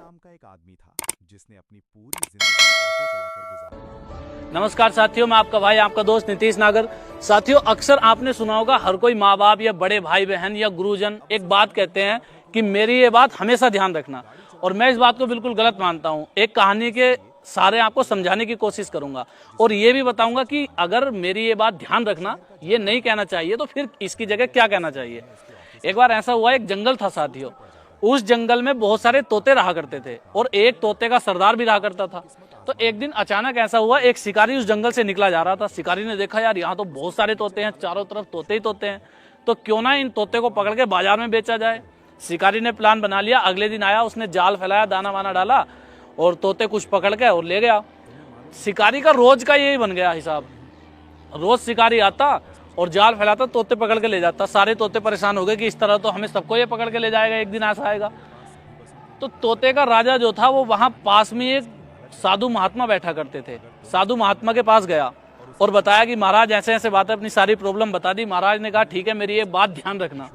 नाम का एक आदमी था जिसने अपनी पूरी जिंदगी ऑटो चलाकर गुजारी। नमस्कार साथियों, मैं आपका भाई आपका दोस्त नीतीश नागर। साथियों, अक्सर आपने सुना होगा हर कोई माँ बाप या बड़े भाई बहन या गुरुजन एक बात कहते हैं कि मेरी ये बात हमेशा ध्यान रखना, और मैं इस बात को बिल्कुल गलत मानता हूँ। एक कहानी के सारे आपको समझाने की कोशिश करूंगा और ये भी बताऊंगा कि अगर मेरी ये बात ध्यान रखना ये नहीं कहना चाहिए तो फिर इसकी जगह क्या कहना चाहिए। एक बार ऐसा हुआ, एक जंगल था साथियों। उस जंगल में बहुत सारे तोते रहा करते थे और एक तोते का सरदार भी रहा करता था। तो एक दिन अचानक ऐसा हुआ, एक शिकारी उस जंगल से निकला जा रहा था। शिकारी ने देखा, यार यहाँ तो बहुत सारे तोते हैं, चारों तरफ तोते ही तोते हैं, तो क्यों ना इन तोते को पकड़ के बाजार में बेचा जाए। शिकारी ने प्लान बना लिया। अगले दिन आया, उसने जाल फैलाया, दाना वाना डाला और तोते कुछ पकड़ के और ले गया। शिकारी का रोज का यही बन गया हिसाब। रोज शिकारी आता और जाल फैलाता, तोते पकड़ के ले जाता। सारे तोते परेशान हो गए कि इस तरह तो हमें सबको ये पकड़ के ले जाएगा, एक दिन ऐसा आएगा। तो तोते का राजा जो था वो वहां पास में एक साधु महात्मा बैठा करते थे। साधु महात्मा के पास गया और बताया कि महाराज ऐसे ऐसे बातें, अपनी सारी प्रॉब्लम बता दी। महाराज ने कहा ठीक है, मेरी ये बात ध्यान रखना,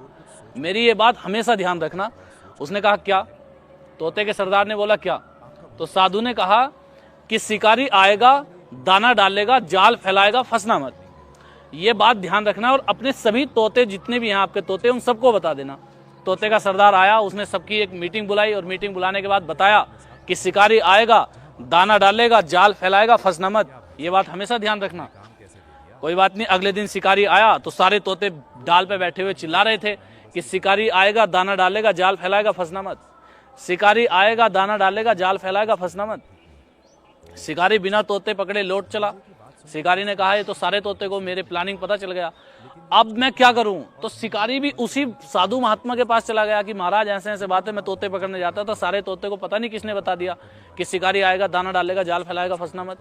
मेरी ये बात हमेशा ध्यान रखना। उसने कहा क्या? तोते के सरदार ने बोला क्या? तो साधु ने कहा कि शिकारी आएगा, दाना डालेगा, जाल फैलाएगा, फंसना मत। ये बात ध्यान रखना और अपने सभी तोते, जितने भी यहाँ आपके तोते, उन सबको बता देना। तोते का सरदार आया, उसने सबकी एक मीटिंग बुलाई और मीटिंग बुलाने के बाद बताया कि शिकारी आएगा, दाना डालेगा, जाल फैलाएगा, फंसना मत। ये बात हमेशा ध्यान रखना। कोई बात नहीं, अगले दिन शिकारी आया तो सारे तोते डाल पे बैठे हुए चिल्ला रहे थे कि शिकारी आएगा, दाना डालेगा, जाल फैलाएगा, फंसना मत। शिकारी आएगा, दाना डालेगा, जाल फैलाएगा, फंसना मत। शिकारी बिना तोते पकड़े लौट चला। शिकारी ने कहा ये तो सारे तोते को मेरे प्लानिंग पता चल गया, अब मैं क्या करूं? तो शिकारी भी उसी साधु महात्मा के पास चला गया कि महाराज ऐसे ऐसे बातें, मैं तोते पकड़ने जाता था, सारे तोते को पता नहीं किसने बता दिया कि शिकारी आएगा, दाना डालेगा, जाल फैलाएगा, फंसना मत।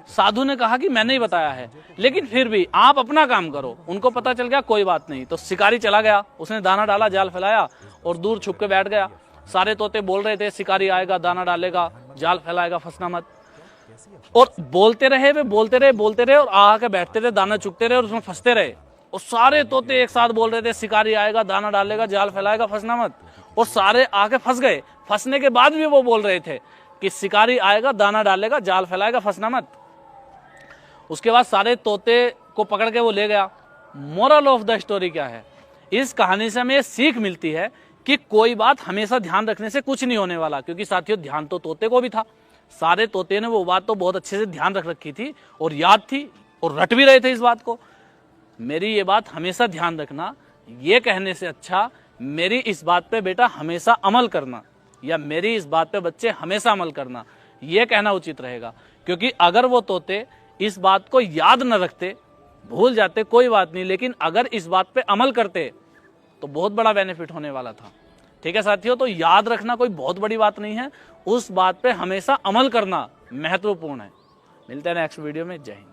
साधु ने कहा कि मैंने ही बताया है, लेकिन फिर भी आप अपना काम करो। उनको पता चल गया, कोई बात नहीं। तो शिकारी चला गया, उसने दाना डाला, जाल फैलाया और दूर छुप के बैठ गया। सारे तोते बोल रहे थे शिकारी आएगा, दाना डालेगा, जाल फैलाएगा, फंसना मत। और बोलते रहे, वे बोलते रहे और आके बैठते रहे, दाना चुगते रहे और उसमें फंसते रहे। और सारे तोते एक साथ बोल रहे थे शिकारी आएगा, दाना डालेगा, जाल फैलाएगा, फंसना मत। और सारे आके फंस गए। फंसने के बाद भी वो बोल रहे थे कि शिकारी आएगा, दाना डालेगा, जाल फैलाएगा, फंसना मत। उसके बाद सारे तोते को पकड़ के वो ले गया। मोरल ऑफ द स्टोरी क्या है? इस कहानी से हमें सीख मिलती है कि कोई बात हमेशा ध्यान रखने से कुछ नहीं होने वाला। क्योंकि साथियों, ध्यान तो तोते को भी था। सारे तोते ने वो बात तो बहुत अच्छे से ध्यान रख रखी थी और याद थी और रट भी रहे थे इस बात को। मेरी ये बात हमेशा ध्यान रखना, ये कहने से अच्छा मेरी इस बात पे बेटा हमेशा अमल करना, या मेरी इस बात पे बच्चे हमेशा अमल करना, ये कहना उचित रहेगा। क्योंकि अगर वो तोते इस बात को याद न रखते, भूल जाते, कोई बात नहीं, लेकिन अगर इस बात पे अमल करते तो बहुत बड़ा बेनिफिट होने वाला था। ठीक है साथियों, तो याद रखना कोई बहुत बड़ी बात नहीं है, उस बात पे हमेशा अमल करना महत्वपूर्ण है। मिलते हैं नेक्स्ट वीडियो में। जय हिंद।